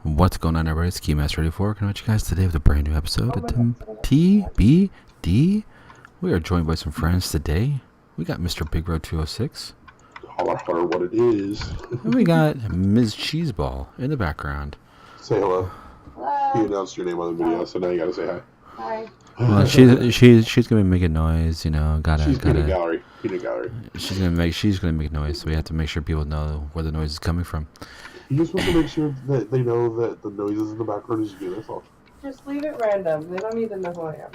What's going on, everybody? It's Keymaster84 coming at you guys today with a brand new episode of TBD. We are joined by some friends today. We got Mr. Big Road 206. Holler, holler, what it is. And we got Ms. Cheeseball in the background. Say hello. Hello. You announced your name on the video, so now you gotta say hi. Hi. Well, she's gonna make a noise, you know. She's peanut gallery. She's gonna make noise, so we have to make sure people know where the noise is coming from. You're supposed to make sure that they know that the noises in the background is you. That's all. Just leave it random. They don't need to know who I am.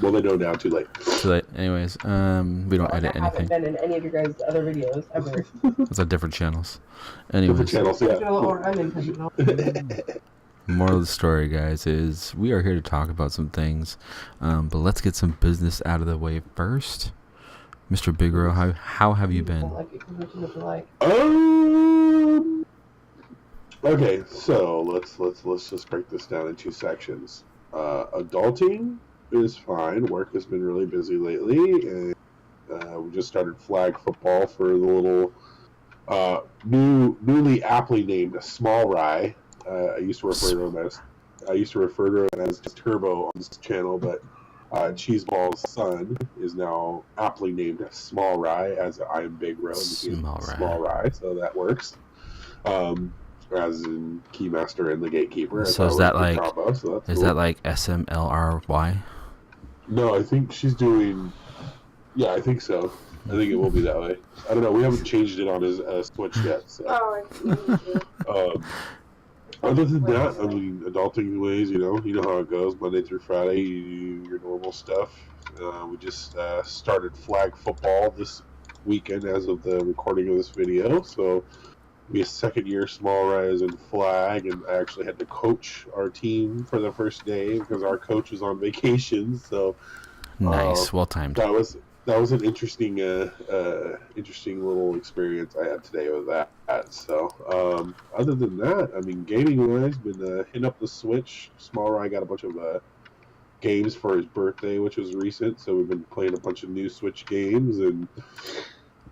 Well, they know now. Too late. Too late. Anyways, we don't edit anything. I haven't been in any of your guys' other videos ever. It's on different channels. Anyways. Different channels, yeah. Intentional or unintentional. Moral of the story, guys, is we are here to talk about some things, but let's get some business out of the way first. Mr. Big Ro, how have you been? Okay, so let's just break this down in two sections. Adulting is fine. Work has been really busy lately, and we just started flag football for the little newly aptly named Small Rye. I used to refer to him as Turbo on this channel, but Cheeseball's son is now aptly named Small Rye, as I am Big Road. Small Rye, so that works. As in Keymaster and the Gatekeeper. So is that like combo, so that like SMLRY? No, I think she's doing. Yeah, I think so. I think it will be that way. I don't know. We haven't changed it on his Switch yet. So. Other than that, I mean, adulting ways, you know how it goes. Monday through Friday, you do your normal stuff. We just started flag football this weekend as of the recording of this video. So, be a second year Small Rise in flag, and I actually had to coach our team for the first day because our coach was on vacation. So, nice, well timed. That was an interesting little experience I had today with that. So, other than that, I mean, gaming-wise, been hitting up the Switch. Small Rye got a bunch of games for his birthday, which was recent, so we've been playing a bunch of new Switch games. And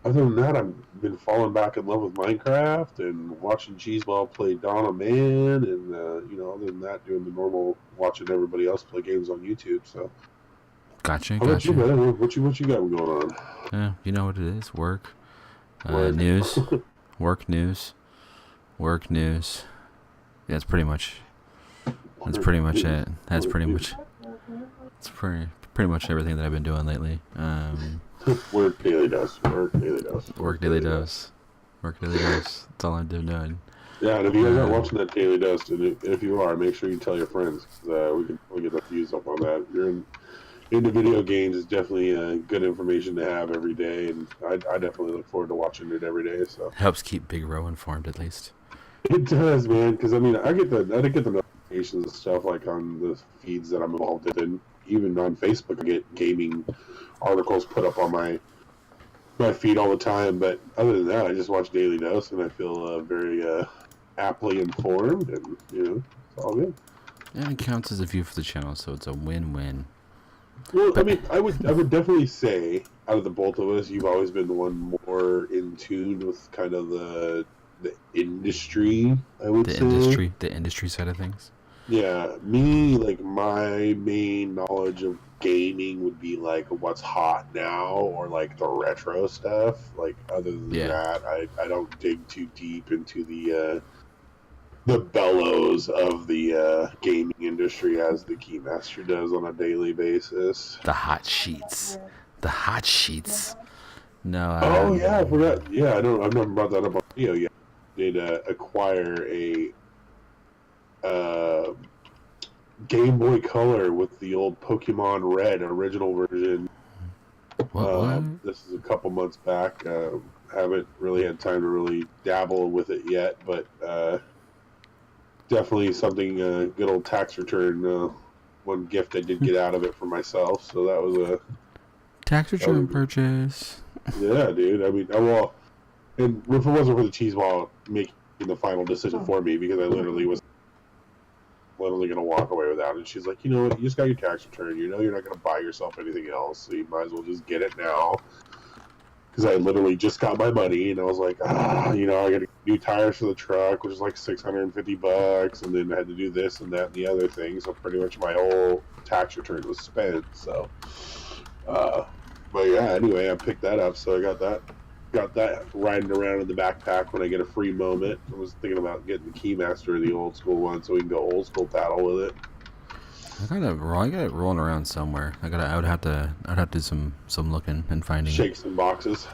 other than that, I've been falling back in love with Minecraft and watching Cheeseball play Donna Man, and other than that, doing the normal watching everybody else play games on YouTube. So. Gotcha. How about you, man? What you got going on? Yeah, you know what it is. Work. News. Work news. Yeah, that's pretty much it. That's pretty much everything that I've been doing lately. Work daily dose. That's all I've been doing. Yeah, and if you guys aren't watching that daily dose, and if you are, make sure you tell your friends. We get the views up on that. If you're into video games, is definitely good information to have every day, and I definitely look forward to watching it every day. So helps keep Big Ro informed, at least. It does, man. Because I mean, I get the notifications and stuff like on the feeds that I'm involved in, and even on Facebook, I get gaming articles put up on my feed all the time. But other than that, I just watch Daily Dose, and I feel very aptly informed, and it's all good. And it counts as a view for the channel, so it's a win-win. Well, I mean, I would definitely say out of the both of us, you've always been the one more in tune with kind of the industry. I would say the industry side of things. Yeah, me, like, my main knowledge of gaming would be like what's hot now or like the retro stuff. Like, other than that, I don't dig too deep into the bellows of the gaming industry as the Keymaster does on a daily basis. The hot sheets. No. I forgot. Yeah, I've never brought that up on video yet. Did acquire a Game Boy Color with the old Pokemon Red original version. What? This is a couple months back. Haven't really had time to really dabble with it yet, but definitely something, good old tax return, one gift I did get out of it for myself, so that was a tax return purchase. Yeah, dude, I mean, and if it wasn't for the Cheeseball making the final decision for me, because I literally was going to walk away without it, and she's like, you know what, you just got your tax return, you're not going to buy yourself anything else, so you might as well just get it now. because I literally just got my money, and I was like, I got to new tires for the truck, which is like $650, and then I had to do this and that and the other thing. So pretty much my whole tax return was spent. So, but yeah, anyway, I picked that up, so I got that riding around in the backpack when I get a free moment. I was thinking about getting the Keymaster, the old school one, so we can go old school paddle with it. I got it rolling around somewhere. I would have to do some looking and finding. Shake some boxes.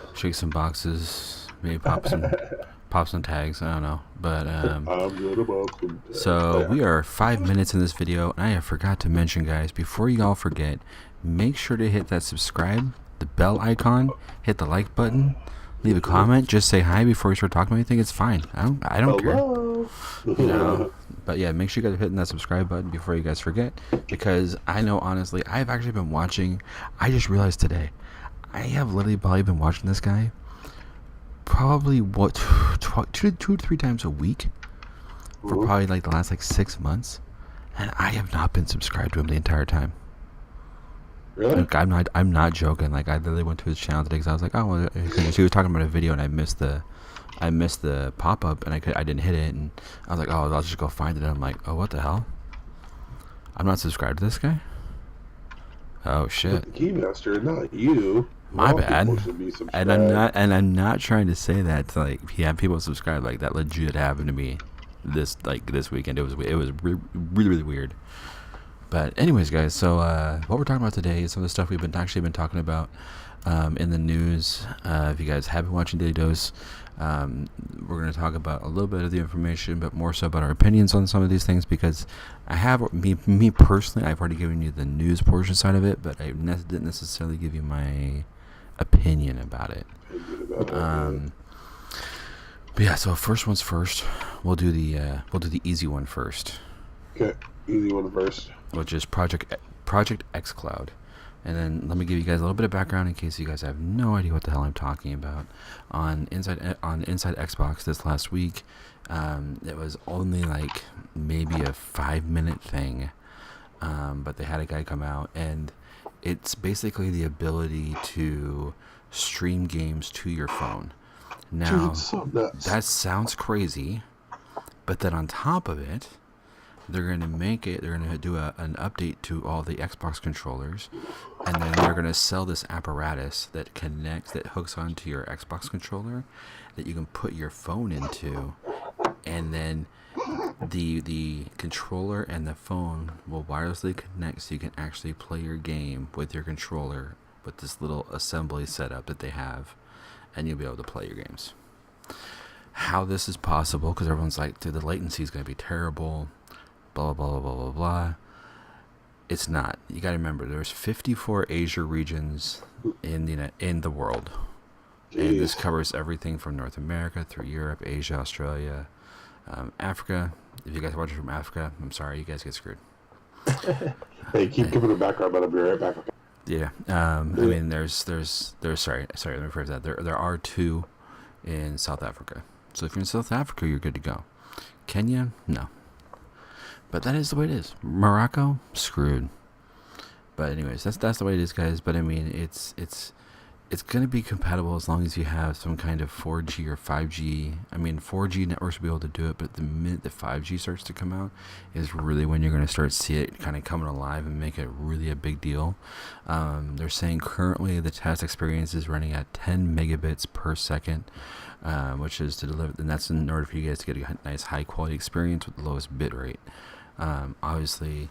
Maybe pop some tags. I don't know, but I'm gonna pop some tags. so we are 5 minutes in this video, and I forgot to mention, guys, before you all forget, make sure to hit that subscribe, the bell icon, hit the like button, leave a comment, just say hi before we start talking about anything. It's fine. I don't care. You know. But yeah, make sure you guys are hitting that subscribe button before you guys forget, because I know, honestly, I've actually been watching. I just realized today, I have literally probably been watching this guy probably two to three times a week for probably like the last 6 months, and I have not been subscribed to him the entire time. Really? Like, I'm not joking. Like, I literally went to his channel today because I was like, oh, well, he was talking about a video and I missed the pop-up, and I didn't hit it, and I was like, oh, I'll just go find it, and I'm like, oh, what the hell? I'm not subscribed to this guy? Oh shit. Keymaster, not you. My All bad. people should be subscribed. And I'm not trying to say that to, like, people subscribe. Like, that legit happened to me this weekend. It was really, really weird. But anyways, guys, so what we're talking about today is some of the stuff we've been talking about in the news. If you guys have been watching Daily Dose, we're going to talk about a little bit of the information, but more so about our opinions on some of these things, because I have, me personally, I've already given you the news portion side of it, but I didn't necessarily give you my opinion about it. But yeah, so first one's first. We'll do the easy one first. Okay, easy one first. Which is Project Xcloud. And then let me give you guys a little bit of background in case you guys have no idea what the hell I'm talking about. On Inside Xbox this last week, it was only like maybe a 5-minute thing, but they had a guy come out, and it's basically the ability to stream games to your phone. Now, Dude, so nuts. That sounds crazy, but then on top of it, they're going to do an update to all the Xbox controllers, and then they're going to sell this apparatus that hooks onto your Xbox controller that you can put your phone into, and then the controller and the phone will wirelessly connect, so you can actually play your game with your controller with this little assembly setup that they have, and you'll be able to play your games. How this is possible, because everyone's like, dude, the latency is going to be terrible, blah, blah, blah, blah, blah, blah. It's not. You got to remember, there's 54 Asia regions in the world. Jeez. And this covers everything from North America through Europe, Asia, Australia, Africa. If you guys are watching from Africa, I'm sorry, you guys get screwed. Hey, keep giving the background, but I'll be right back. Okay? Yeah. I mean, there's sorry, let me rephrase that. There are 2 in South Africa. So if you're in South Africa, you're good to go. Kenya, no. But that is the way it is. Morocco, screwed. But anyways, that's the way it is, guys. But I mean, it's gonna be compatible as long as you have some kind of 4G or 5G. I mean, 4G networks will be able to do it, but the minute the 5G starts to come out is really when you're gonna start to see it kind of coming alive and make it really a big deal. They're saying currently the test experience is running at 10 megabits per second, which is to deliver, and that's in order for you guys to get a nice high quality experience with the lowest bit rate. Obviously,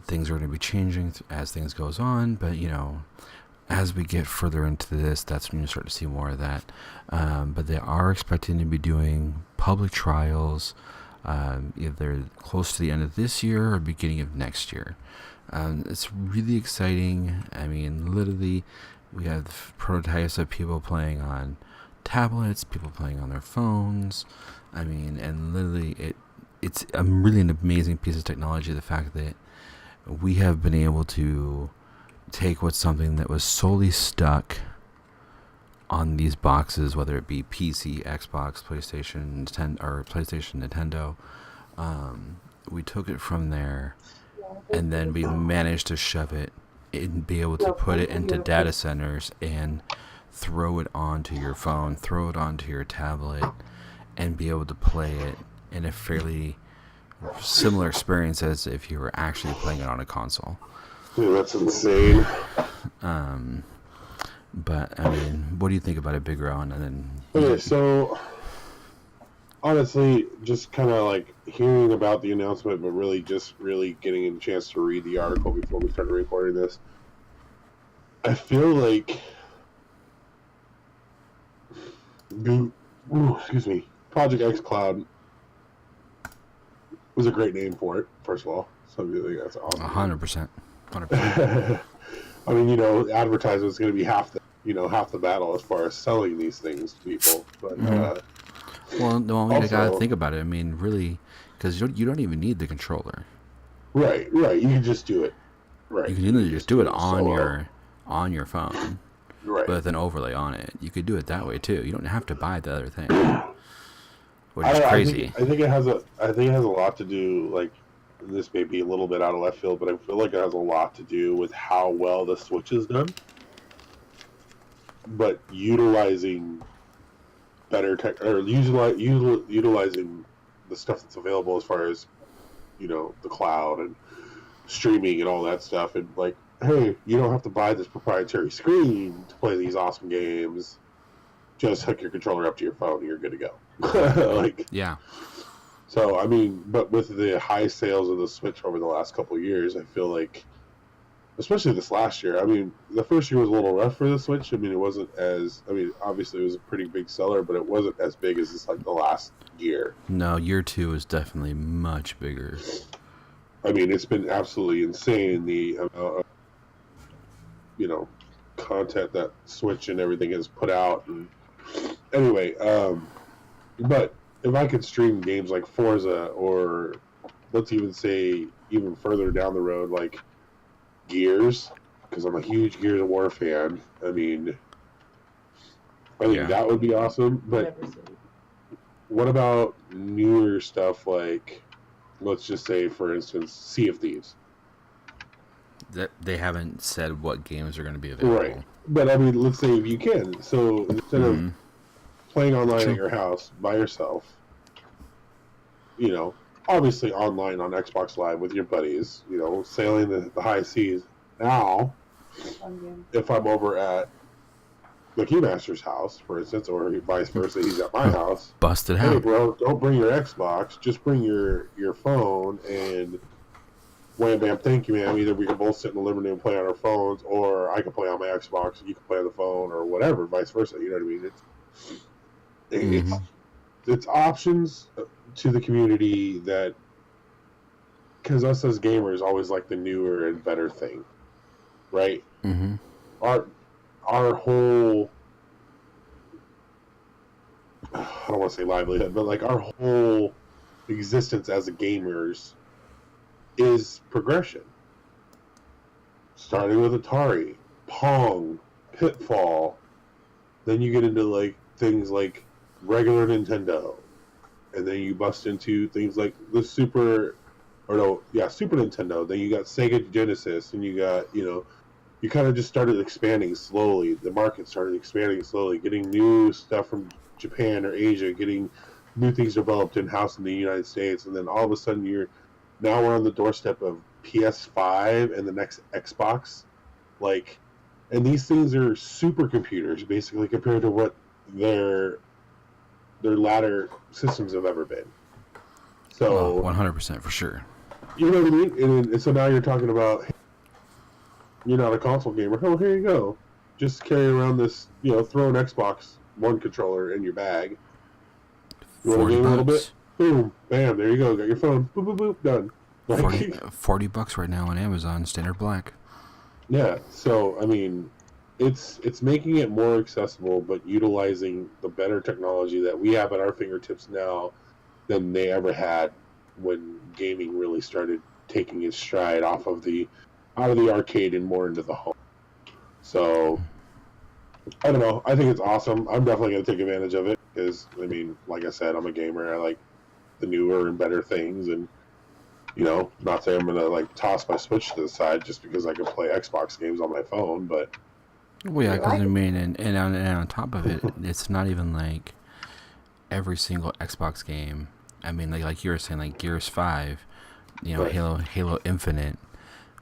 things are going to be changing as things goes on, but as we get further into this, that's when you start to see more of that. But they are expecting to be doing public trials either close to the end of this year or beginning of next year. It's really exciting. I mean, literally, we have prototypes of people playing on tablets, people playing on their phones. I mean, and literally, it's really an amazing piece of technology. The fact that we have been able to take something that was solely stuck on these boxes, whether it be PC, Xbox, PlayStation, Nintendo. We took it from there, and then we managed to shove it and be able to put it into data centers and throw it onto your phone, throw it onto your tablet, and be able to play it in a fairly similar experience as if you were actually playing it on a console. Dude, that's insane. But I mean, what do you think about it, Big Rowan? And then Okay, so honestly, just kind of like hearing about the announcement, but really getting a chance to read the article before we started recording this, I feel like excuse me, Project Xcloud was a great name for it. First of all, so I think that's awesome. 100%. I mean, advertisement's going to be half the battle as far as selling these things to people. But well, no, you also, gotta think about it. I mean, really, because you don't even need the controller. Right. You can just do it. Right. You can either just do it on your phone, right, with an overlay on it. You could do it that way too. You don't have to buy the other thing, which is crazy. I think it has a lot to do. Like, this may be a little bit out of left field, but I feel like it has a lot to do with how well the Switch is done. But utilizing better tech, or utilizing the stuff that's available as far as, the cloud and streaming and all that stuff, and like, hey, you don't have to buy this proprietary screen to play these awesome games. Just hook your controller up to your phone and you're good to go. Yeah. So, I mean, but with the high sales of the Switch over the last couple of years, I feel like, especially this last year, I mean, the first year was a little rough for the Switch. I mean, it wasn't obviously it was a pretty big seller, but it wasn't as big as the last year. No, year 2 is definitely much bigger. I mean, it's been absolutely insane, the amount of, content that Switch and everything has put out. And anyway, but if I could stream games like Forza, or let's even say even further down the road, like Gears, because I'm a huge Gears of War fan. I mean, I think that would be awesome. But what about newer stuff like, let's just say, for instance, Sea of Thieves? That they haven't said what games are going to be available. Right. But I mean, let's say if you can. So instead of playing online at your house by yourself, obviously online on Xbox Live with your buddies, sailing the high seas. Now, if I'm over at the Keymaster's house, for instance, or vice versa, he's at my house. Busted Hey, out. bro, don't bring your Xbox. Just bring your phone, and wham, bam, thank you, ma'am. Either we can both sit in the living room and play on our phones, or I can play on my Xbox, and you can play on the phone, or whatever, vice versa. You know what I mean? It's options to the community that, because us as gamers always like the newer and better thing, right? Mm-hmm. Our whole, I don't want to say livelihood, but like our whole existence as a gamers is progression. Starting with Atari, Pong, Pitfall, then you get into like things like regular Nintendo, and then you bust into things like the Super Nintendo. Then you got Sega Genesis, and you got, you kind of just started expanding slowly. The market started expanding slowly, getting new stuff from Japan or Asia, getting new things developed in-house in the United States, and then all of a sudden now we're on the doorstep of PS5 and the next Xbox. And these things are supercomputers, basically, compared to what their latter systems have ever been. So 100% for sure. You know what I mean? And so now you're talking about, you're not a console gamer. Oh, here you go. Just carry around this, throw an Xbox One controller in your bag. You want to game a little bit? Boom, bam, there you go. Got your phone. Boop, boop, boop, done. $40 right now on Amazon, standard black. Yeah, so, I mean, it's making it more accessible, but utilizing the better technology that we have at our fingertips now than they ever had when gaming really started taking its stride out of the arcade and more into the home. So, I don't know. I think it's awesome. I'm definitely going to take advantage of it because, I mean, like I said, I'm a gamer. I like the newer and better things, and not saying I'm going to toss my Switch to the side just because I can play Xbox games on my phone, but Well, yeah, You because like I it? mean, and on top of it, it's not even like every single Xbox game. I mean, like you were saying, like Gears 5, Right. Halo Infinite.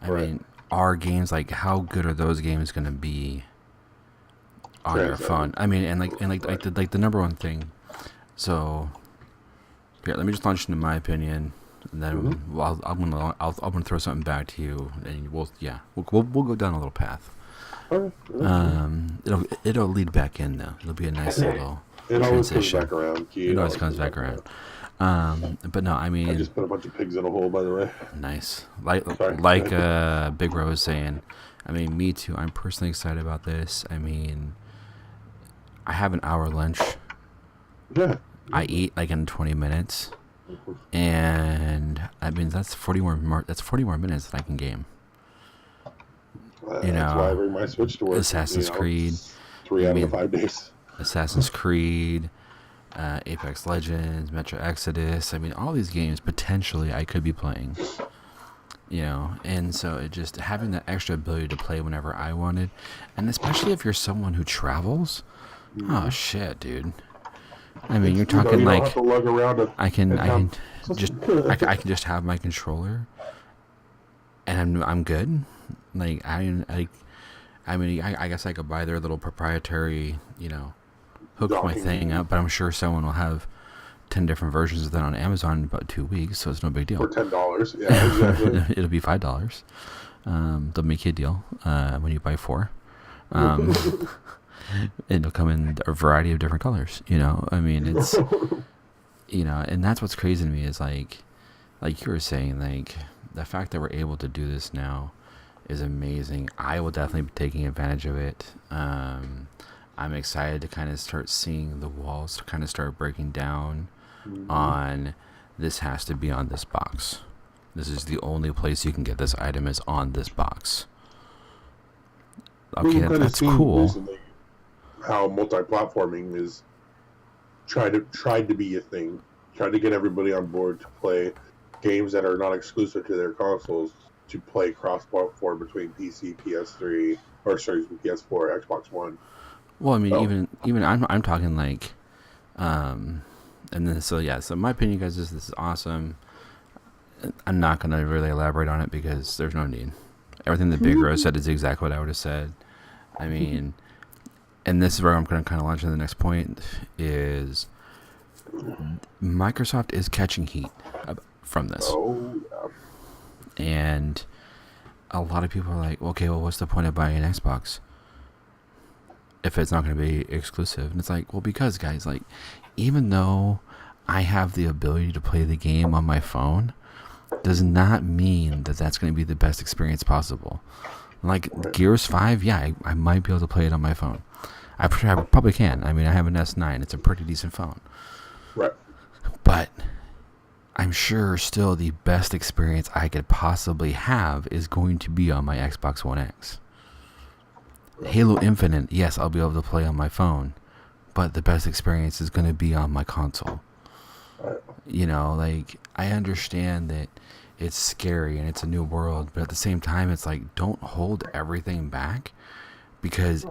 I Right. mean, are games like how good are those games gonna be on your phone? Transcendent. I mean, and like the number one thing. So, here, let me just launch into my opinion, and then I'm gonna throw something back to you, and we'll go down a little path. Okay. Yeah, It'll lead back in though. It'll be a nice little it always comes transition. back around. Key. It always comes back around. But no, I I mean, just put a bunch of pigs in a hole, by the way. nice. Sorry. Like Big Bro was saying. I mean, me too. I'm personally excited about this. I mean, I have an hour lunch. Yeah. I eat like in 20 minutes, and I mean that's 40 more. That's 40 more minutes that I can game. That's why I bring my Switch to work. Assassin's Creed. 3 out of the 5 days. Assassin's Creed, Apex Legends, Metro Exodus. I mean, all these games potentially I could be playing. And so it just having that extra ability to play whenever I wanted, and especially if you're someone who travels. Oh shit, dude. I mean, you're talking you don't like have to lug around I can just have my controller, and I'm good. Like I mean, I guess I could buy their little proprietary, hook my thing up, but I'm sure someone will have 10 different versions of that on Amazon in about 2 weeks, so it's no big deal. For $10, yeah, exactly. It'll be $5. They'll make you a deal when you buy 4. It'll come in a variety of different colors. I mean, it's and that's what's crazy to me is like you were saying, like the fact that we're able to do this now is amazing. I will definitely be taking advantage of it. I'm excited to kind of start seeing the walls to kind of start breaking down on this has to be on this box. This is the only place you can get this item is on this box. Okay, that's cool. Recently how multi-platforming is tried to be a thing. Trying to get everybody on board to play games that are not exclusive to their consoles to play cross-platform between PC, PS3, or sorry, PS4, Xbox One. Well, I mean, even I'm talking like, and then so my opinion, guys, is this is awesome. I'm not gonna really elaborate on it because there's no need. Everything that Big Rose said is exactly what I would have said. I mean, and this is where I'm gonna kind of launch into the next point is Microsoft is catching heat from this. Oh, yeah. And a lot of people are like, okay, well, what's the point of buying an Xbox if it's not going to be exclusive? And it's like, well, because guys, like, even though I have the ability to play the game on my phone, does not mean that that's going to be the best experience possible. Like Gears 5, yeah, I might be able to play it on my phone. I probably can. I mean, I have an S9. It's a pretty decent phone. Right. But I'm sure still the best experience I could possibly have is going to be on my Xbox One X. Halo Infinite, yes, I'll be able to play on my phone, but the best experience is going to be on my console. Like, I understand that it's scary and it's a new world, but at the same time, it's like, don't hold everything back because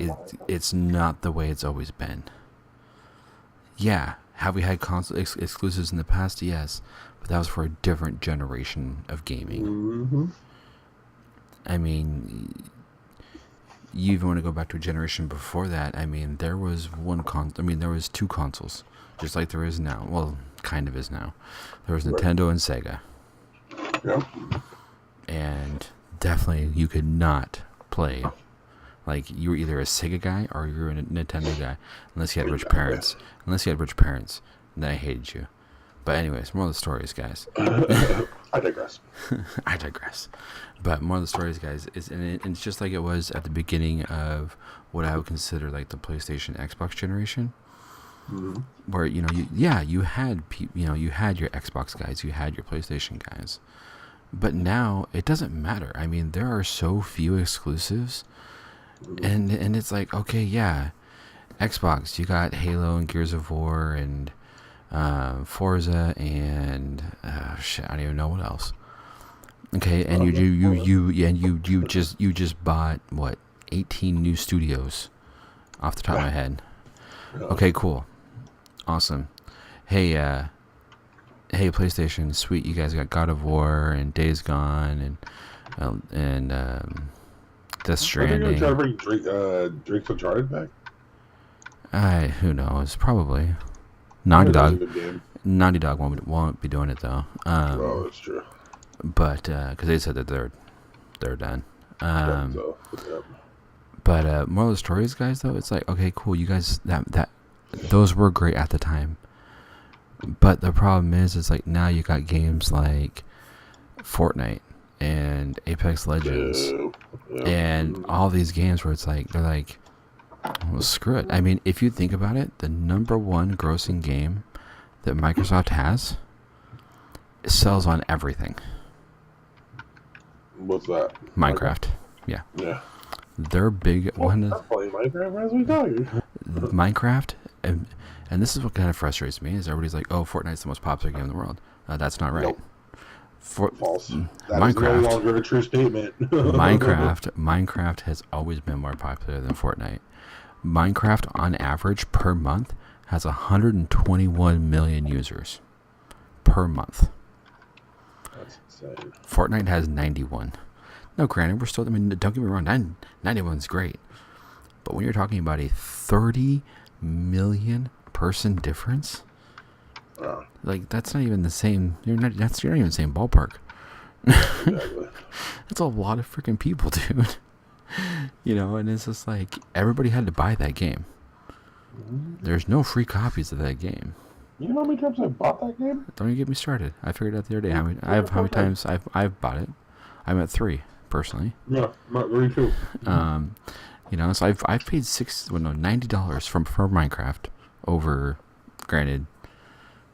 it's not the way it's always been. Yeah, have we had console exclusives in the past? Yes, but that was for a different generation of gaming. Mm-hmm. I mean, you even want to go back to a generation before that. I mean, there was there was 2 consoles, just like there is now. Well, kind of is now. There was Nintendo and Sega. Yep. And definitely you could not play. Like, you were either a Sega guy or you were a Nintendo guy, unless you had rich parents. Then I hated you. But anyways, more of the stories, guys. I digress. I digress. But more of the stories, guys, and it's just like it was at the beginning of what I would consider like the PlayStation Xbox generation, where you had you had your Xbox guys, you had your PlayStation guys, but now it doesn't matter. I mean, there are so few exclusives, and it's like, okay, yeah, Xbox, you got Halo and Gears of War and Forza and shit, I don't even know what else. Okay, and you just bought what, 18 new studios off the top of my head. Yeah. Okay, cool. Awesome. Hey, hey, PlayStation, sweet, you guys got God of War and Days Gone and Death Stranding. Are they going to try to bring Drake's Uncharted back? Who knows? Probably. Naughty That was Dog. a good game. Naughty Dog won't be doing it though. Oh, that's true. But because they said that they're done. Yeah. But moral of the story is, guys, though, it's like, okay, cool, you guys that those were great at the time. But the problem is like now you got games like Fortnite and Apex Legends and all these games where it's like they're like, well, screw it. I mean, if you think about it, the number one grossing game that Microsoft has sells on everything. What's that? Minecraft. Yeah. Yeah. They're big one. I'm playing Minecraft as we talk. Minecraft, and this is what kind of frustrates me, is everybody's like, oh, Fortnite's the most popular game in the world. That's not right. Nope. False. That Minecraft. is no longer a true statement. Minecraft has always been more popular than Fortnite. Minecraft, on average, per month, has 121 million users. Per month. That's insane. Fortnite has 91. No, granted, we're still, I mean, don't get me wrong, 91's great. But when you're talking about a 30 million person difference, like, that's not even the same, you're not even the same ballpark. Exactly. That's a lot of freaking people, dude. You know, and it's just like, everybody had to buy that game. There's no free copies of that game. You know how many times I bought that game? Don't even get me started. I figured out the other day how many times I've bought it. I'm at 3 personally. Yeah, not very true. You know, so I've paid $90 for Minecraft over, granted,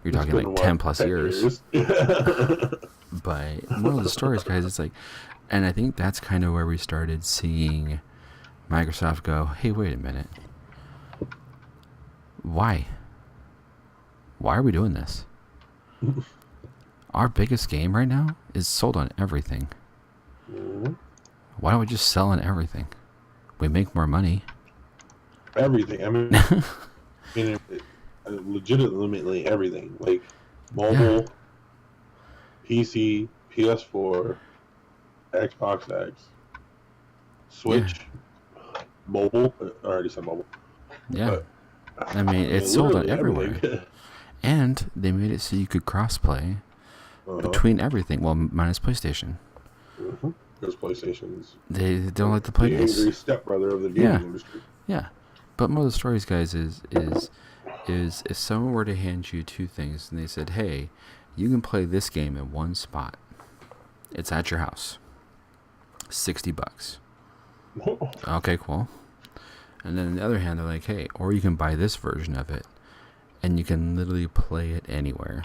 you're talking like 10 plus years. But one of the stories, guys, it's like, and I think that's kind of where we started seeing Microsoft go, hey, wait a minute. Why are we doing this? Our biggest game right now is sold on everything. Why don't we just sell on everything? We make more money. Everything. I mean, legitimately everything. Like mobile, PC, PS4, Xbox X, Switch, mobile. I already said mobile. Yeah. But, I mean, it's sold on everywhere. And they made it so you could cross-play between everything. Well, minus PlayStation. Because PlayStation's They don't like to play the this. angry stepbrother of the gaming industry. Yeah. But one of the stories, guys, is if someone were to hand you 2 things and they said, hey, you can play this game in one spot. It's at your house. $60. Okay, cool. And then on the other hand, they're like, hey, or you can buy this version of it, and you can literally play it anywhere.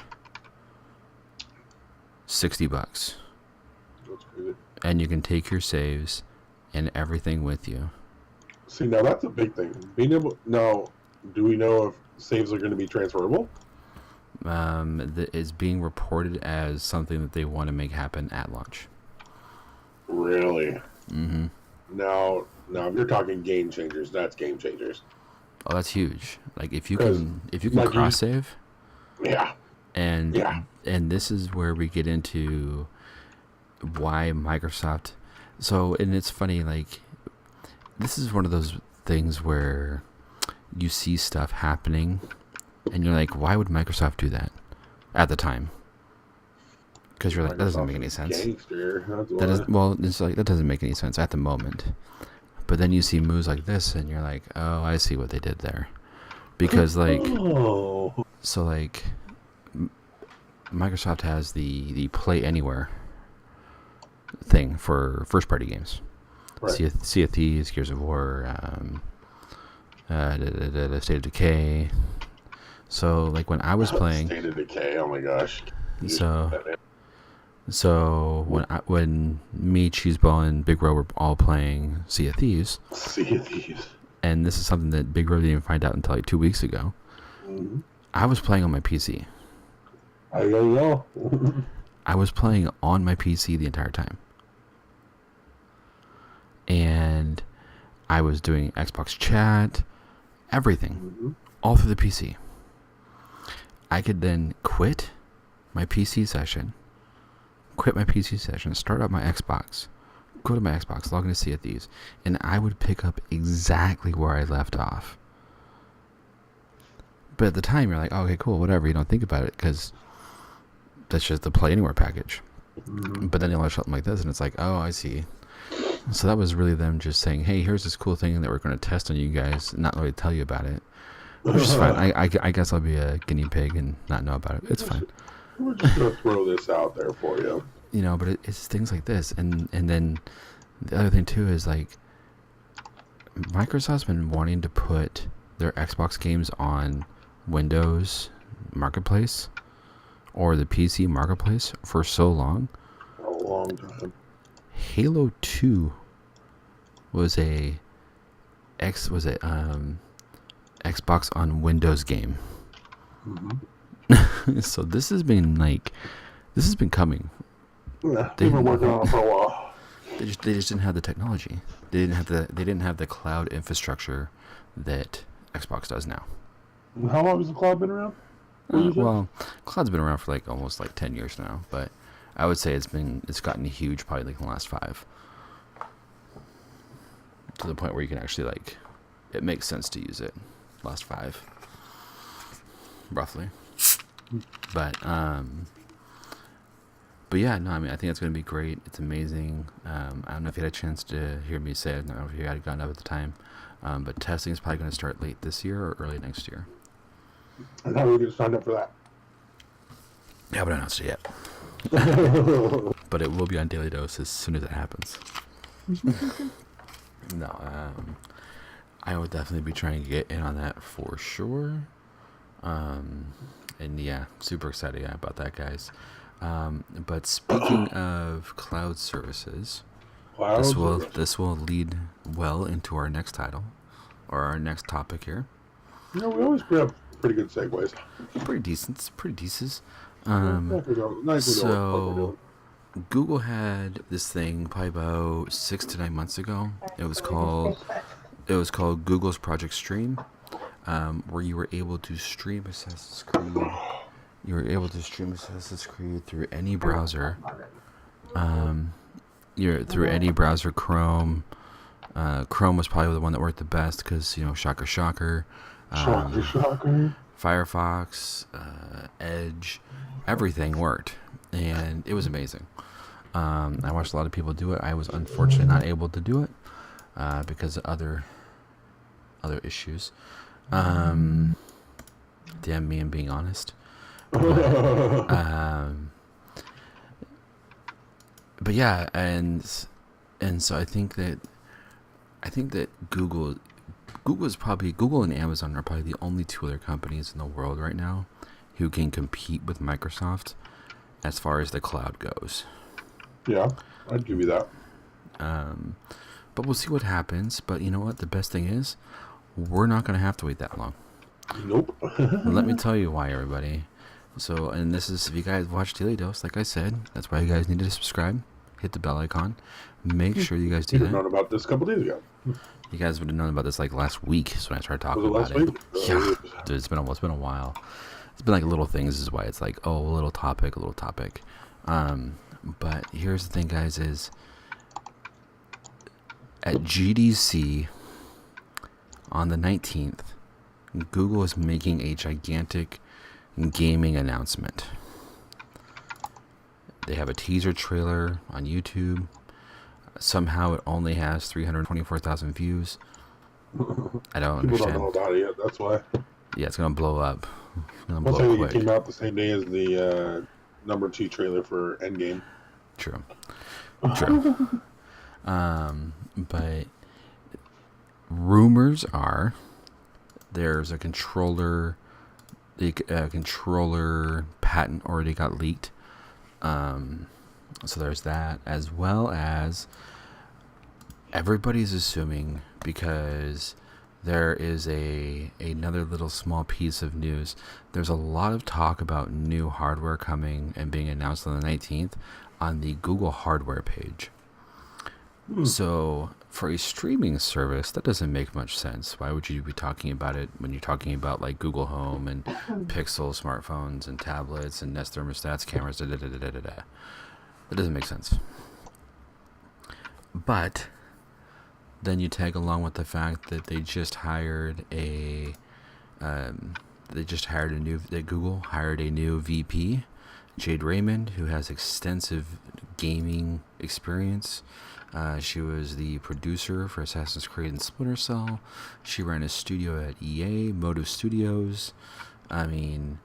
$60. That's crazy. And you can take your saves and everything with you. See, now that's a big thing. Now, do we know if saves are going to be transferable? It's being reported as something that they want to make happen at launch. Really? Mm-hmm. Now, if you're talking game changers, that's game changers. Oh, that's huge. Like if you can like cross save. Yeah. And this is where we get into why Microsoft. So, and it's funny, like, this is one of those things where you see stuff happening and you're like, why would Microsoft do that at the time? Because you're like, that doesn't make any sense. It's like, that doesn't make any sense at the moment. But then you see moves like this and you're like, oh, I see what they did there. Because like, so like, Microsoft has the Play Anywhere thing for first party games. Right. Sea of Thieves, Gears of War, State of Decay. So like when I was playing State of Decay, oh my gosh. So when me, Cheeseball, and Big Ro were all playing Sea of Thieves. Sea of Thieves. And this is something that Big Ro didn't even find out until like 2 weeks ago. Mm-hmm. I was playing on my PC. I don't know. I was playing on my PC the entire time. And I was doing Xbox chat, everything, Mm-hmm. all through the PC. I could then quit my PC session, start up my Xbox, go to my Xbox, log into Sea of Thieves, and I would pick up exactly where I left off. But at the time, you're like, oh, okay, cool, whatever. You don't think about it because that's just the Play Anywhere package. Mm-hmm. But then you'll launch something like this, and it's like, oh, I see. So that was really them just saying, hey, here's this cool thing that we're going to test on you guys, and not really tell you about it. Which is fine. I guess I'll be a guinea pig and not know about it. It's fine. We're just going to throw this out there for you. You know, but it's things like this. And then the other thing, too, is like Microsoft's been wanting to put their Xbox games on Windows Marketplace or the PC Marketplace for so long. A long time. Halo 2 was Xbox on Windows game. Mm-hmm. So this has been coming. Yeah, they've been working on it for a while. They just didn't have the technology. They didn't have the cloud infrastructure that Xbox does now. How long has the cloud been around? Well, cloud's been around for like almost like 10 years now, but I would say it's gotten huge probably like in the last 5. To the point where you can actually like, it makes sense to use it. Last 5, roughly. But yeah, no, I mean, I think it's going to be great. It's amazing. I don't know if you had a chance to hear me say it. I don't know if you had gotten up at the time. But testing is probably going to start late this year or early next year. And how are we going to sign up for that? I haven't announced it yet. But it will be on Daily Dose as soon as it happens. No, I would definitely be trying to get in on that for sure. And yeah, super excited about that, guys. But speaking of cloud services, this will lead well into our next title or our next topic here. You know, we always grab pretty good segues. Pretty decent. Nice So Google had this thing probably about 6 to 9 months ago. It was called Google's Project Stream, where you were able to stream Assassin's Creed. You were able to stream Assassin's Creed through any browser. Through any browser. Chrome. Chrome was probably the one that worked the best because, you know, shocker. Shocker. Firefox, Edge, everything worked, and it was amazing. I watched a lot of people do it. I was unfortunately not able to do it because of other issues. Damn me, I'm being honest. But yeah, and so I think that Google and Amazon are probably the only 2 other companies in the world right now who can compete with Microsoft as far as the cloud goes. Yeah, I'd give you that. But we'll see what happens. But you know what? The best thing is, we're not going to have to wait that long. Nope. Let me tell you why, everybody. So, and this is, if you guys watch Daily Dose, like I said, that's why you guys need to subscribe. Hit the bell icon. Make sure you guys do that. You known about this a couple days ago. You guys would have known about this like last week. So when I started talking Was it about last it. week? Yeah, dude, it's been a while. It's been like little things. This is why it's like, oh, a little topic. But here's the thing, guys, is at GDC on the 19th, Google is making a gigantic gaming announcement. They have a teaser trailer on YouTube. Somehow it only has 324,000 views. I don't People understand. don't know about it yet, that's why. Yeah, it's going to blow up. I'll tell you, it came out the same day as the number 2 trailer for Endgame. True. But rumors are there's a controller patent already got leaked. So there's that, as well as everybody's assuming, because there is another little small piece of news. There's a lot of talk about new hardware coming and being announced on the 19th on the Google hardware page. So for a streaming service, that doesn't make much sense. Why would you be talking about it when you're talking about like Google Home and Pixel smartphones and tablets and Nest thermostats, cameras, da da da da da da? That doesn't make sense. But then you tag along with the fact that they just hired that Google hired a new VP, Jade Raymond, who has extensive gaming experience. She was the producer for Assassin's Creed and Splinter Cell. She ran a studio at EA, Motive Studios. I mean,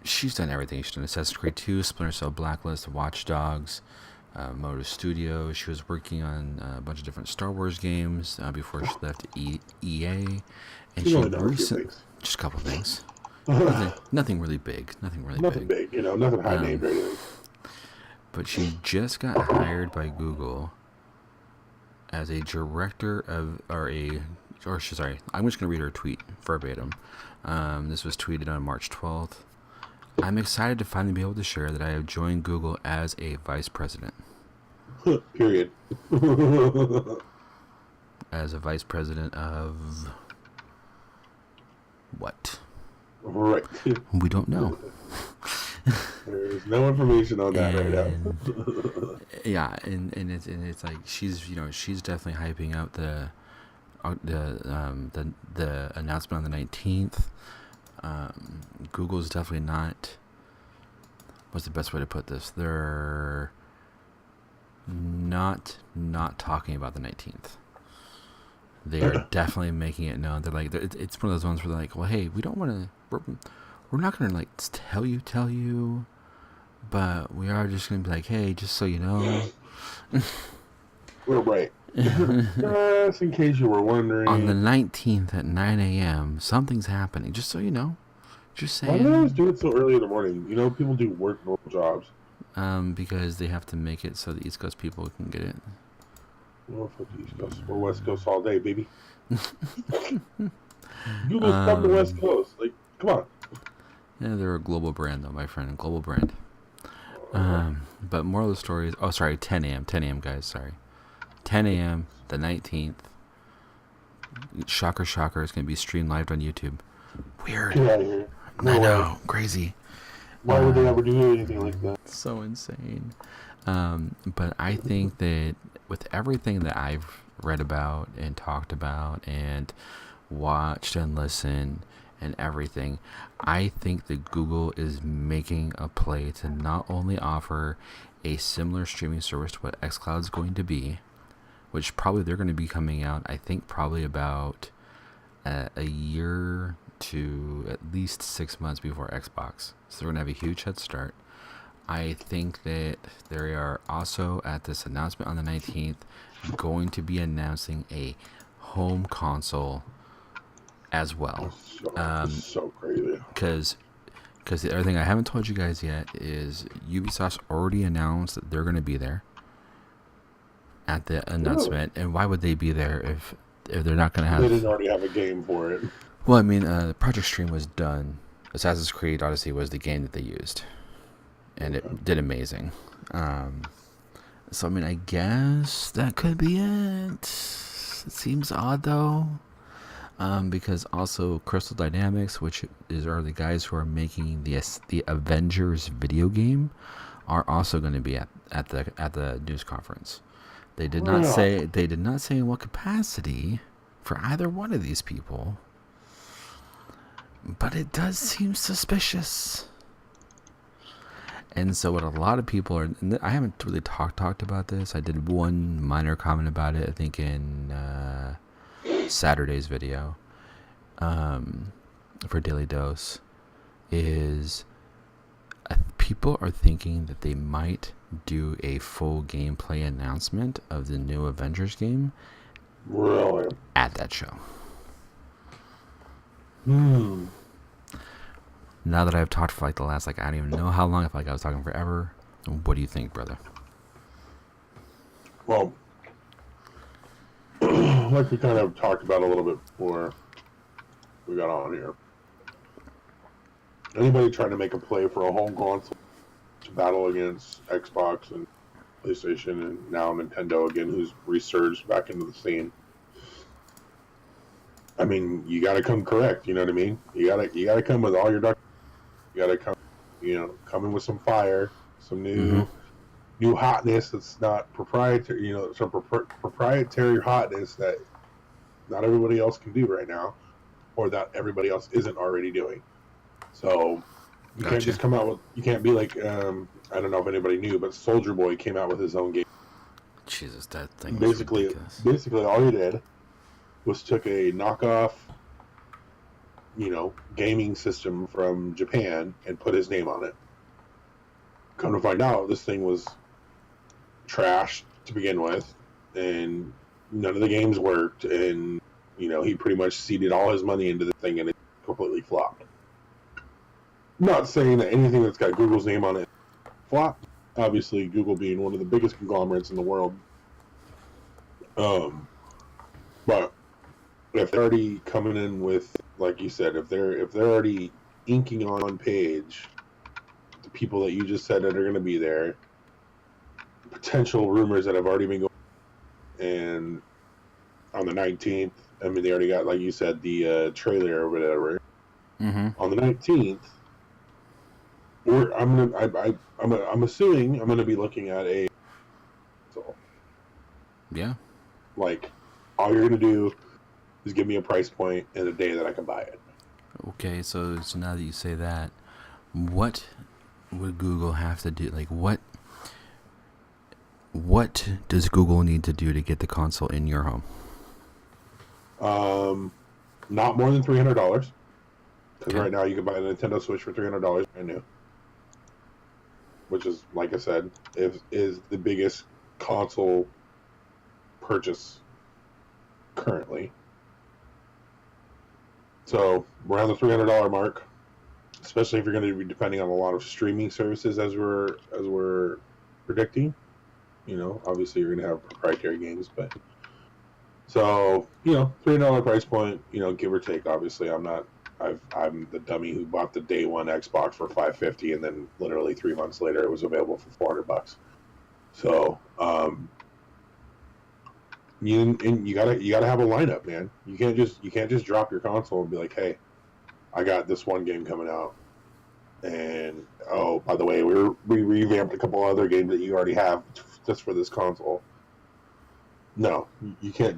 she's done everything. She's done Assassin's Creed 2, Splinter Cell Blacklist, Watch Dogs, Motive Studios. She was working on a bunch of different Star Wars games before she left EA. And she just a couple things. Nothing really big. Nothing big, nothing high named or anything. But she just got hired by Google as a director of, I'm just going to read her tweet verbatim. This was tweeted on March 12th. I'm excited to finally be able to share that I have joined Google as a vice president. Period. As a vice president of what? Right. We don't know. There's no information on that right now. Yeah, and it's like she's definitely hyping out the announcement on the 19th. Google's definitely not. What's the best way to put this? They're not talking about the 19th. They are definitely making it known. They're like, it's one of those ones where they're like, well, hey, we don't want to. We're not going to like tell you, but we are just going to be like, hey, just so you know. We're right. Just in case you were wondering. On the 19th at 9 a.m., something's happening. Just so you know. Just saying. Why do they always do it so early in the morning? People do work normal jobs. Because they have to make it so the East Coast people can get it. Well, fuck the East Coast. We're West Coast all day, baby. Google's from the West Coast. Like, come on. Yeah, they're a global brand, though, my friend. A global brand. But moral of the story is... Oh, sorry, 10 a.m. 10 a.m., guys, sorry. 10 a.m., the 19th. Shocker, shocker. It's going to be streamed live on YouTube. Weird. Get out of here. I know. Crazy. Why would they ever do anything like that? So insane. But I think that with everything that I've read about and talked about and watched and listened and everything, I think that Google is making a play to not only offer a similar streaming service to what Xcloud is going to be, which probably they're going to be coming out, I think probably about a year to at least 6 months before Xbox. So they're going to have a huge head start. I think that they are also at this announcement on the 19th going to be announcing a home console as well. So crazy. Because the other thing I haven't told you guys yet is Ubisoft's already announced that they're going to be there at the announcement. And why would they be there if they're not going to have... They didn't already have a game for it. Well, I mean, Project Stream was done. Assassin's Creed Odyssey was the game that they used. And it did amazing. So, I mean, I guess that could be it. It seems odd, though. Because also Crystal Dynamics, which are the guys who are making the Avengers video game, are also going to be at the news conference. They did not say in what capacity for either one of these people. But it does seem suspicious. And so what a lot of people are... And I haven't really talked about this. I did one minor comment about it, I think, in Saturday's video for Daily Dose, is people are thinking that they might do a full gameplay announcement of the new Avengers game at that show. Now that I've talked for like the last, I don't even know how long, I feel like I was talking forever. What do you think, brother? Well, like we kind of talked about a little bit before we got on here. Anybody trying to make a play for a home console to battle against Xbox and PlayStation and now Nintendo again, who's resurged back into the scene. I mean, you got to come correct. You know what I mean? You gotta come with all your ducks. You gotta come, come in with some fire, some new hotness that's not proprietary. Some proprietary hotness that not everybody else can do right now, or that everybody else isn't already doing. So you can't just come out with. You can't be like I don't know if anybody knew, but Soldier Boy came out with his own game. Jesus, that thing. Basically, all he did was took a knockoff, gaming system from Japan and put his name on it. Come to find out, this thing was trash to begin with, and none of the games worked, and he pretty much seeded all his money into the thing, and it completely flopped. Not saying that anything that's got Google's name on it flopped. Obviously, Google being one of the biggest conglomerates in the world. But if they're already coming in with, like you said, if they're already inking on page the people that you just said that are going to be there, potential rumors that have already been going, and on the 19th, I mean, they already got, like you said, the trailer or whatever. On the 19th, I'm assuming I'm gonna be looking at a. Yeah. Like, all you're gonna do is give me a price point and a day that I can buy it. Okay, so now that you say that, what would Google have to do? Like, what does Google need to do to get the console in your home? Not more than $300. Because right now you can buy a Nintendo Switch for $300 brand new, which is, like I said, is the biggest console purchase currently. So around the $300 mark, especially if you're going to be depending on a lot of streaming services as we're predicting. Obviously you're going to have proprietary games, but so $300 price point, give or take. Obviously, I'm the dummy who bought the day one Xbox for $550, and then literally 3 months later it was available for $400. So you gotta have a lineup, man. You can't just drop your console and be like, hey, I got this one game coming out, and oh, by the way, we revamped a couple other games that you already have just for this console. No, you can't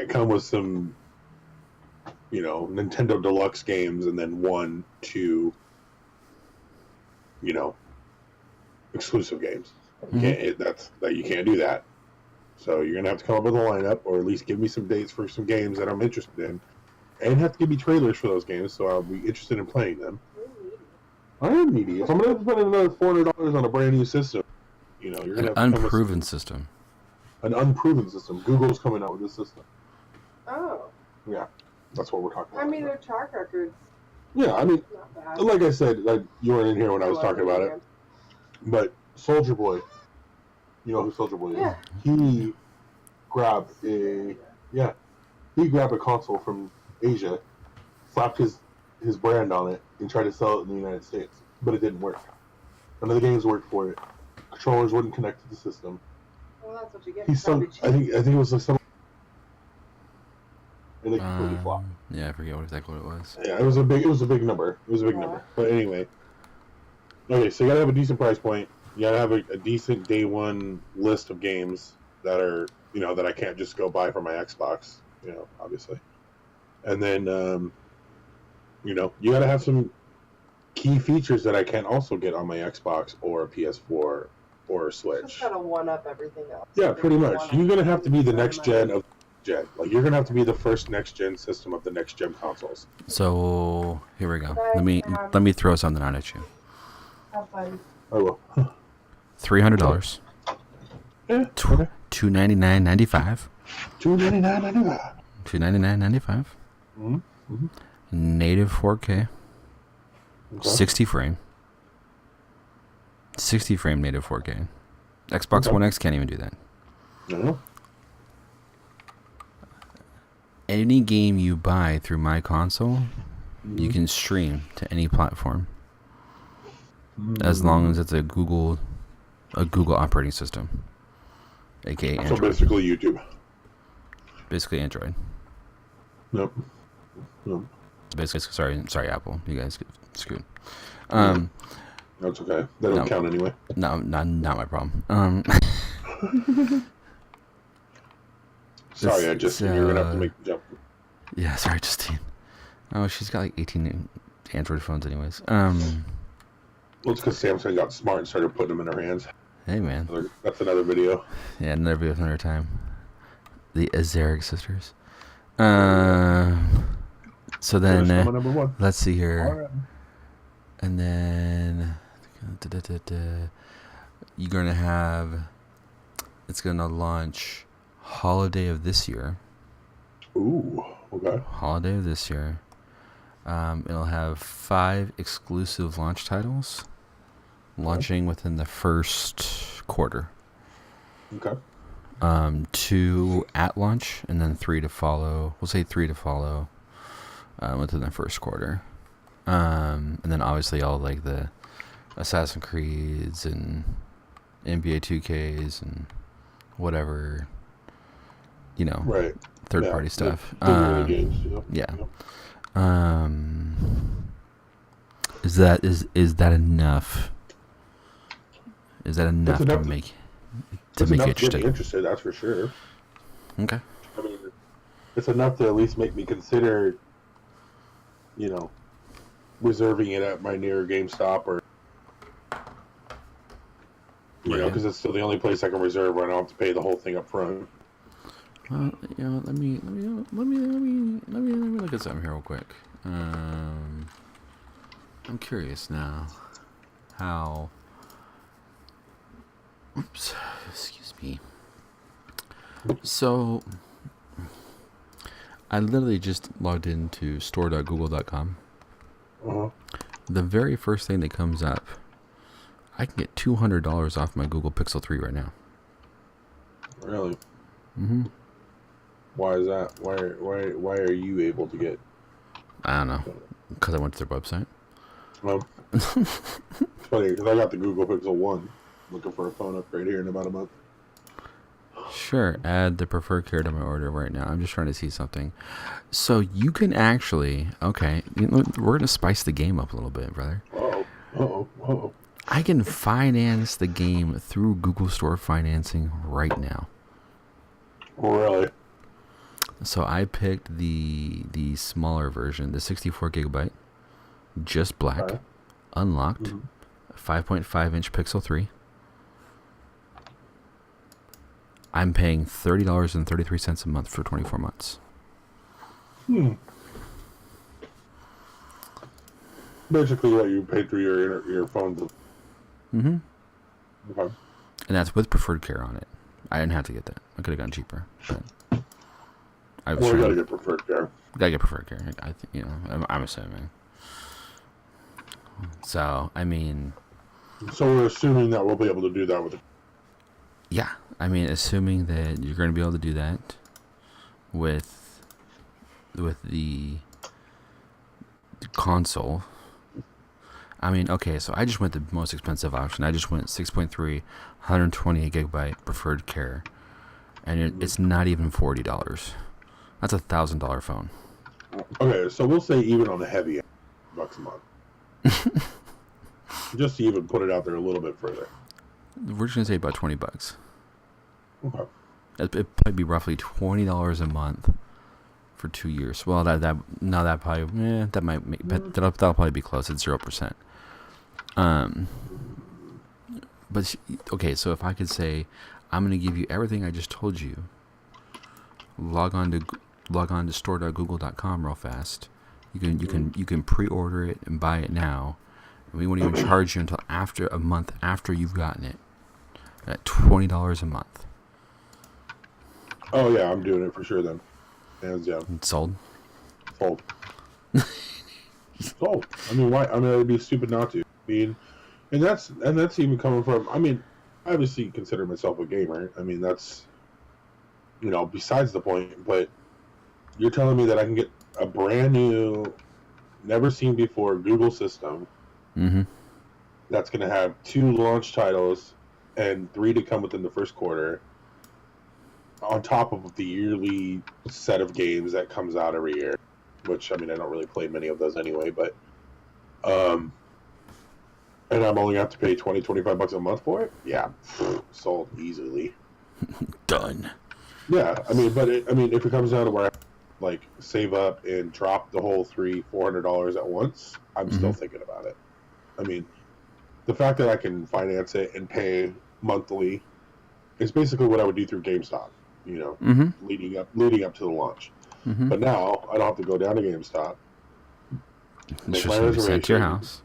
come with some Nintendo Deluxe games and then 1, 2 exclusive games. You can't do that. So you're gonna have to come up with a lineup, or at least give me some dates for some games that I'm interested in, and have to give me trailers for those games so I'll be interested in playing them. I am needy. If I'm gonna spend another $400 on a brand new system, you're gonna have an unproven system. An unproven system. Google's coming out with this system. Oh. Yeah, that's what we're talking about. I mean, their track record's yeah, I mean, not bad. like I said, you weren't in here when I was talking about it, but Soldier Boy, you know who Soldier Boy is? Yeah. He grabbed a console from Asia, slapped his brand on it, and tried to sell it in the United States, but it didn't work. None of the games worked for it. Controllers wouldn't connect to the system. Well, that's what you get. I think it was like some. And they completely flopped. Yeah, I forget exactly what it was. Yeah, it was a big number. It was a big number. But anyway. Okay, so you gotta have a decent price point. You gotta have a decent day one list of games that are, that I can't just go buy for my Xbox, obviously. And then, you gotta have some key features that I can also get on my Xbox or a PS4 or a Switch. Just gotta one up everything else. Yeah, pretty much. You're gonna have to be the next gen of gen. Like, you're gonna have to be the first next gen system of the next gen consoles. So here we go. Let me throw something out at you. Have fun. I will. $300. Yeah. $299.95. $299.95. $299.95. Mm-hmm. Native 4K. Okay. 60 frame. 60 frame native 4K. Xbox One X can't even do that. No. Any game you buy through my console, you can stream to any platform. As long as it's a Google a Google operating system, aka Android. So basically YouTube. Basically Android. Nope. Basically, sorry, Apple. You guys get screwed. That's okay. They don't count anyway. No, not my problem. Sorry, you're gonna have to make the jump. Yeah, sorry, Justine. Oh, she's got like 18 Android phones, anyways. Well, it's because Samsung got smart and started putting them in her hands. Hey, man. That's another video. Yeah, another video another time. The Azaric sisters. So then, number one. let's see here. Right. And then, you're going to have, it's going to launch holiday of this year. Ooh, okay. Holiday of this year. It'll have 5 exclusive launch titles launching within the first quarter. Okay. 2 at launch, and then 3 to follow. We'll say 3 to follow within the first quarter. And then obviously all like the Assassin's Creeds and NBA 2Ks and whatever, Right. third party stuff. Games, yeah. Is that enough? Is that enough to make you interested? Interested, that's for sure. Okay. I mean, it's enough to at least make me consider, reserving it at my near GameStop or, because it's still the only place I can reserve where I don't have to pay the whole thing up front. Well, let me look at something here real quick. I'm curious now how. Oops, excuse me. So, I literally just logged into store.google.com. Uh-huh. The very first thing that comes up, I can get $200 off my Google Pixel 3 right now. Really? Mm-hmm. Why is that? Why are you able to get? I don't know, because I went to their website. It's funny because I got the Google Pixel 1, looking for a phone upgrade here in about a month. Sure, add the preferred care to my order right now. I'm just trying to see something. So you can actually, okay, we're going to spice the game up a little bit, brother. Uh-oh. I can finance the game through Google Store financing right now. Really? So I picked the smaller version, the 64 gigabyte, just black, unlocked, 5.5 inch Pixel 3. I'm paying $30.33 a month for 24 months. Basically, what you pay through your phone. Mm-hmm. Okay. And that's with preferred care on it. I didn't have to get that. I could have gotten cheaper, but I was Well, you trying. gotta get preferred care. Gotta get preferred care. I think I'm assuming. So I mean. So we're assuming that we'll be able to do that with. Yeah, I mean, assuming that you're going to be able to do that with the console. I mean, okay, so I just went the most expensive option. I just went 6.3, 128 gigabyte preferred care, and it's not even $40. That's $1,000 phone. Okay, so we'll say even on the heavy end, $1 a month. Just to even put it out there a little bit further. We're just gonna say about $20. Okay. It'd probably be roughly $20 a month for 2 years. Well, that'll probably be close at 0%. But okay, so if I could say, I'm gonna give you everything I just told you. Log on to store.google.com real fast. You can pre-order it and buy it now. We won't even charge you until after a month after you've gotten it. At $20 a month. Oh yeah, I'm doing it for sure then. Hands down. Sold. Sold. Sold. I mean, why? I mean, it'd be stupid not to. I mean, and that's even coming from. I mean, I obviously consider myself a gamer. I mean, that's besides the point. But you're telling me that I can get a brand new, never seen before Google system. Mm-hmm. That's going to have 2 launch titles and 3 to come within the first quarter, on top of the yearly set of games that comes out every year, which, I mean, I don't really play many of those anyway, but, and I'm only going to have to pay $20-25 a month for it? Yeah, sold easily. Done. Yeah, I mean, if it comes down to where I, like, save up and drop the whole $300-400 at once, I'm still thinking about it. I mean, the fact that I can finance it and pay monthly is basically what I would do through GameStop, leading up to the launch. But now I don't have to go down to GameStop, make my reservation, sent to your house.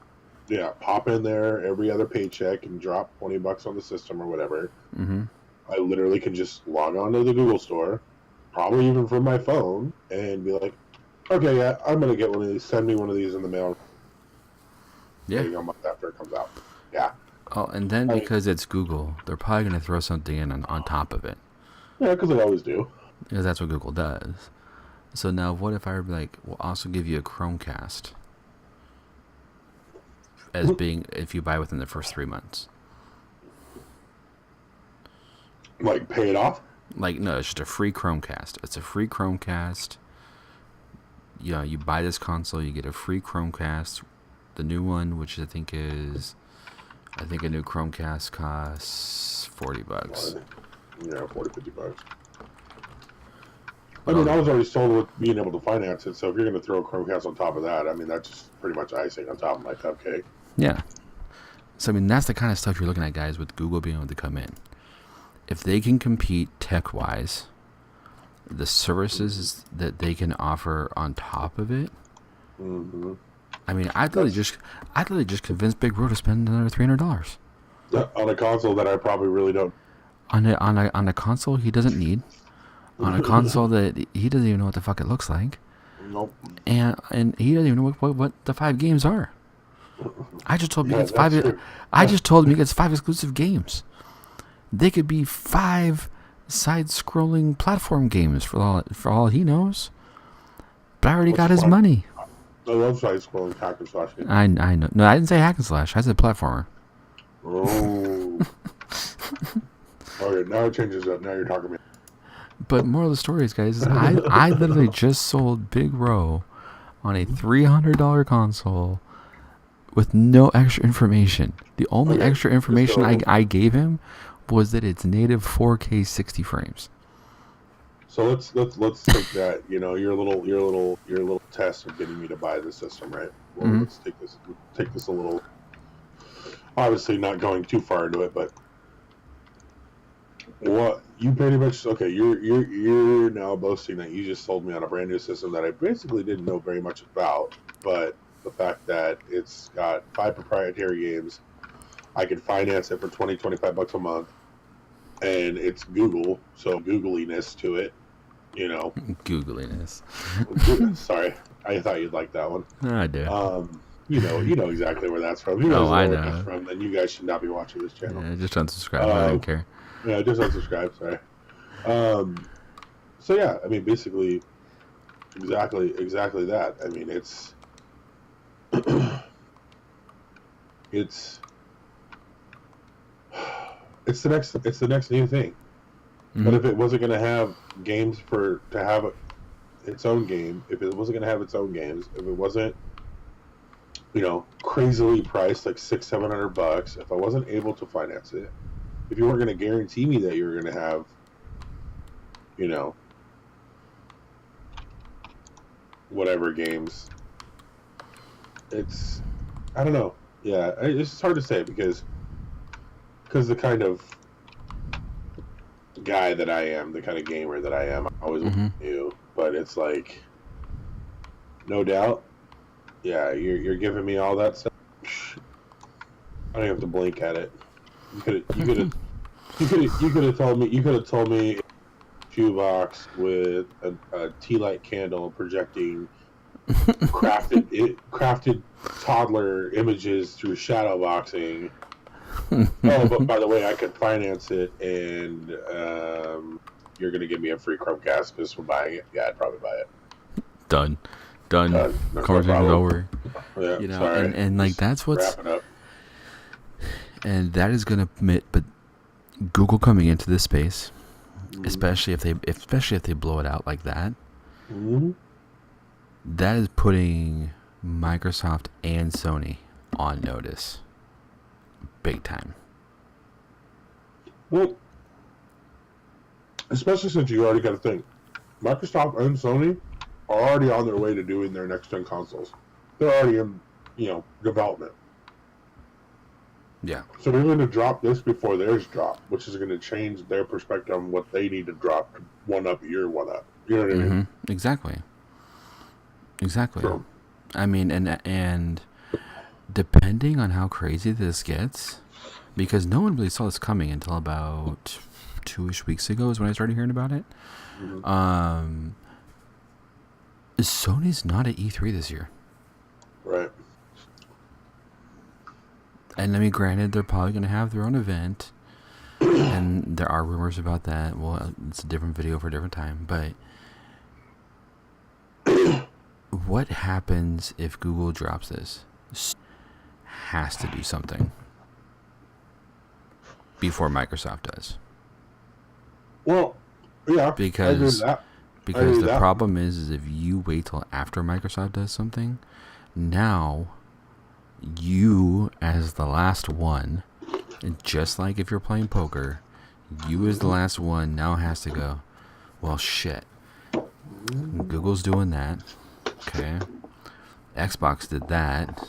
Yeah, pop in there every other paycheck and drop $20 on the system or whatever. I literally can just log on to the Google store, probably even from my phone, and be like, okay, yeah, I'm gonna get one of these. Send me one of these in the mail. Yeah, a month after it comes out. Yeah. Oh, and then because it's Google, they're probably gonna throw something in on top of it. Yeah, because they always do. Because that's what Google does. So now, what if I were like, we'll also give you a Chromecast as being if you buy within the first 3 months? Like, pay it off? Like, no, it's just a free Chromecast. It's a free Chromecast. You buy this console, you get a free Chromecast. The new one, which I think a new Chromecast costs $40. Yeah, $40-50. I mean, I was already sold with being able to finance it, so if you're going to throw a Chromecast on top of that, I mean, that's just pretty much icing on top of my cupcake. Yeah. So, I mean, that's the kind of stuff you're looking at, guys, with Google being able to come in. If they can compete tech-wise, the services that they can offer on top of it, I mean, I'd really just convince Big Bro to spend another $300 on a console that I probably really don't. On a console he doesn't need, on a console that he doesn't even know what the fuck it looks like. Nope. And he doesn't even know what the 5 games are. I just told him he gets 5. True. I just told him he gets 5 exclusive games. They could be 5 side-scrolling platform games for all he knows. But I already got his money. I love side-scrolling hack and slash games. I know. No, I didn't say hack and slash. I said platformer. Oh. Okay, now it changes up. Now you're talking to me. But moral of the story is, guys, is I literally just sold Big Row on a $300 console with no extra information. The only extra information I gave him was that it's native 4K 60 frames. So let's take that, your little test of getting me to buy the system, right? Well, let's take this a little, obviously not going too far into it, but what you pretty much, okay, you're now boasting that you just sold me on a brand new system that I basically didn't know very much about, but the fact that it's got 5 proprietary games, I can finance it for $20-25 a month, and it's Google, so googliness to it, Googliness. Sorry, I thought you'd like that one. I do. You know exactly where that's from. You know I where know. that's from. Then you guys should not be watching this channel. Yeah, just unsubscribe. I don't care. Yeah, just unsubscribe. Sorry. So yeah, I mean, basically, exactly that. I mean, it's the next new thing. But if it wasn't going to have games its own game, if it wasn't going to have its own games, if it wasn't, crazily priced like $600-700, if I wasn't able to finance it, if you weren't going to guarantee me that you were going to have, whatever games, I don't know. Yeah, it's hard to say because the kind of guy that I am, the kind of gamer that I am, I always knew. But it's like, no doubt, yeah, you're giving me all that stuff. I don't have to blink at it. You could have told me a shoebox with a tea light candle projecting crafted toddler images through shadow boxing. Oh, but by the way, I could finance it, and you're going to give me a free Chromecast because we're buying it. Yeah, I'd probably buy it. Done. Conversation's over. Yeah, sorry. And like that's what's wrapping up. and that is going to but Google coming into this space, Mhm. especially if they blow it out like that, Mhm. that is putting Microsoft and Sony on notice, big time. Well, especially since you already got to think, Microsoft and Sony are already on their way to doing their next gen consoles. They're already in, development. Yeah. So they're going to drop this before theirs drop, which is going to change their perspective on what they need to drop to one up your one up. You know what I mean? Exactly. So, I mean, and depending on how crazy this gets, because no one really saw this coming until about 2-ish weeks ago is when I started hearing about it. mhm. Sony's not at E3 this year. Right. And I mean, granted, they're probably going to have their own event, and there are rumors about that. Well, it's a different video for a different time, but what happens if Google drops this? Has to do something before Microsoft does. Well, yeah, because I agree with that. Because the problem is if you wait till after Microsoft does something, now you as the last one, just like if you're playing poker, you as the last one now has to go, well, shit. Google's doing that. Okay. Xbox did that.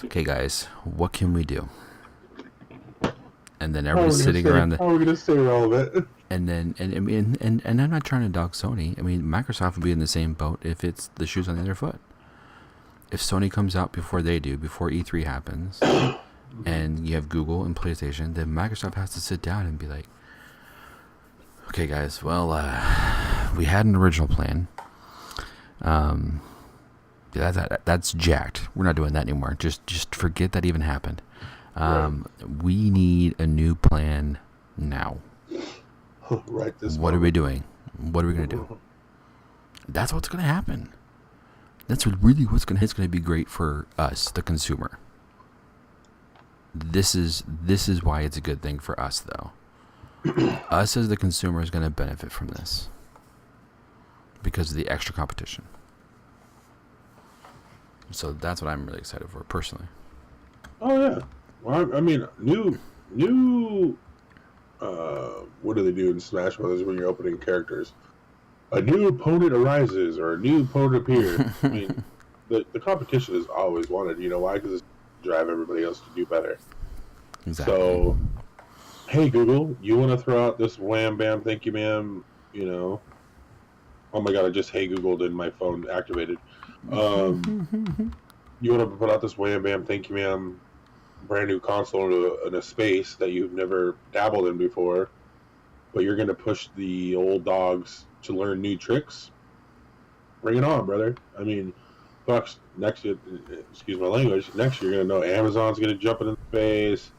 Okay, guys, what can we do? And then everybody's sitting around. How are we going to stay relevant? And then, and I'm not trying to dog Sony. I mean, Microsoft would be in the same boat if it's the shoes on the other foot. If Sony comes out before they do, before E3 happens, and you have Google and PlayStation, then Microsoft has to sit down and be like, okay, guys, well, we had an original plan. That's jacked. We're not doing that anymore. Just forget that even happened. Right. We need a new plan now. Right. What are we doing? What are we going to do? That's what's going to happen. That's really what's going to. It's going to be great for us, the consumer. This is why it's a good thing for us, though. Us as the consumer is going to benefit from this because of the extra competition. So that's what I'm really excited for, personally. Oh yeah. Well, I mean, new. What do they do in Smash Brothers when you're opening characters? A new opponent arises, or a new opponent appears. I mean, the competition is always wanted. You know why? Because it's drive everybody else to do better. Exactly. So, hey Google, you want to throw out this wham bam thank you ma'am? Oh my god, I just hey Googled and my phone activated. You want to put out this wham bam thank you ma'am brand new console in a space that you've never dabbled in before, but you're going to push the old dogs to learn new tricks? Bring it on, brother. I mean, fucks, next year, excuse my language, next year you're going to know Amazon's going to jump in the face,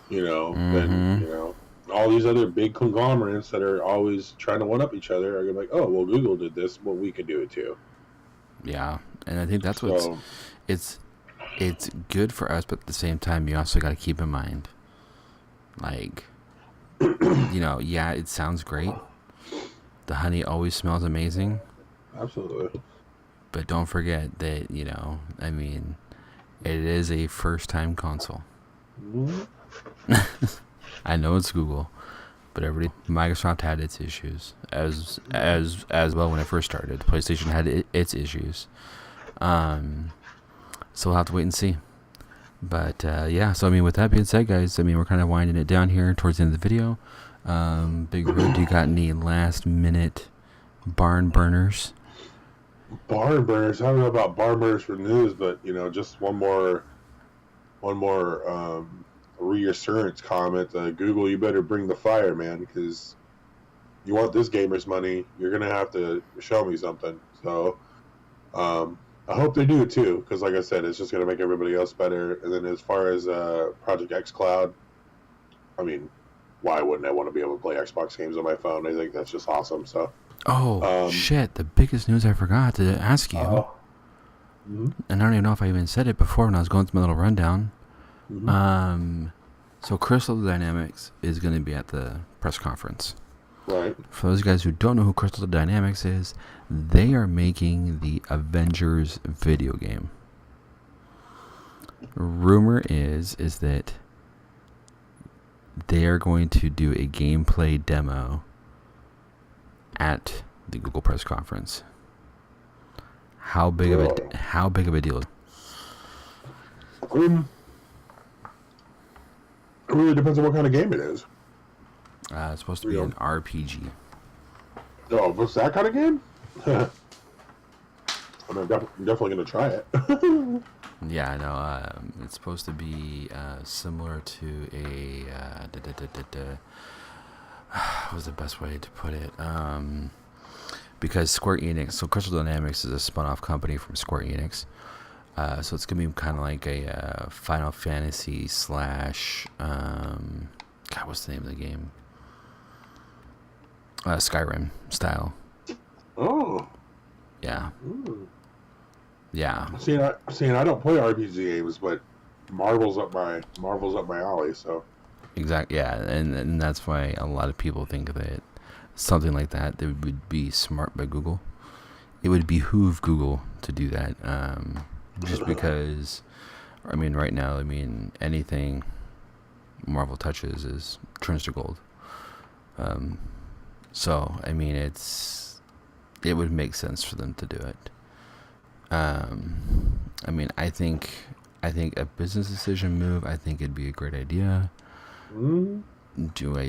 then, all these other big conglomerates that are always trying to one-up each other are going to be like, oh, well, Google did this, well, we could do it too. Yeah, and I think that's what's... It's good for us, but at the same time, you also got to keep in mind, like, yeah, it sounds great. The honey always smells amazing. Absolutely. But don't forget that, I mean, it is a first-time console. Mm-hmm. I know it's Google, but Microsoft had its issues as well when it first started. PlayStation had its issues. So we'll have to wait and see. But, yeah, so, I mean, with that being said, guys, I mean, we're kind of winding it down here towards the end of the video. Big Red, do you got any last-minute barn burners? Barn burners? I don't know about barn burners for news, but, just one more reassurance comment. Google, you better bring the fire, man, because you want this gamer's money, you're going to have to show me something. So, I hope they do it too, because like I said, it's just going to make everybody else better. And then as far as Project Xcloud, I mean, why wouldn't I want to be able to play Xbox games on my phone? I think that's just awesome. So, shit, the biggest news I forgot to ask you, and I don't even know if I even said it before when I was going through my little rundown. So Crystal Dynamics is going to be at the press conference. Right. For those guys who don't know who Crystal Dynamics is, they are making the Avengers video game. Rumor is that they are going to do a gameplay demo at the Google press conference. How big of a deal? It really depends on what kind of game it is. It's supposed to be an RPG. Oh, what's that kind of game? I'm definitely going to try it. Yeah, I know. It's supposed to be similar to a... what's the best way to put it? Because Square Enix... So Crystal Dynamics is a spun-off company from Square Enix. So it's going to be kind of like a Final Fantasy / God, what's the name of the game? Skyrim style. Oh. Yeah. Ooh. Yeah. See, I don't play RPG games, but Marvel's up my alley. So. Exactly. Yeah, and that's why a lot of people think that something like that would be smart by Google. It would behoove Google to do that. Just because, I mean, right now, I mean, anything Marvel touches turns to gold. So, I mean, it would make sense for them to do it. I mean, I think a business decision move, I think it'd be a great idea. Do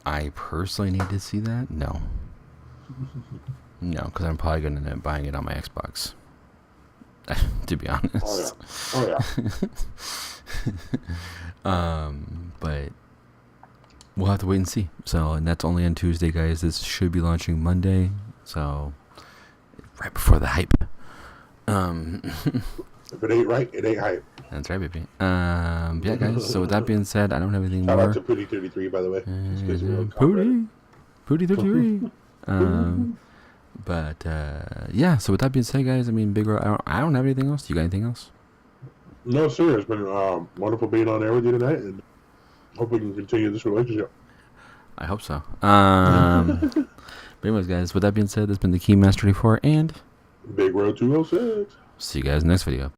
I personally need to see that? No. No, because I'm probably going to end up buying it on my Xbox. To be honest. Oh yeah. But we'll have to wait and see. So, and that's only on Tuesday, guys. This should be launching Monday. So, right before the hype. If it ain't right, it ain't hype. That's right, baby. Yeah, guys. So with that being said, I don't have anything Shout more. out to Pooty33, by the way. Pooty33. But yeah. So with that being said, guys, I mean, Big Ro, I don't have anything else. You got anything else? No, sir. It's been wonderful being on air with you tonight, and hope we can continue this relationship. I hope so. But anyways, guys, with that being said, this has been the Keymaster 24 and Big Road 206. see you guys in the next video.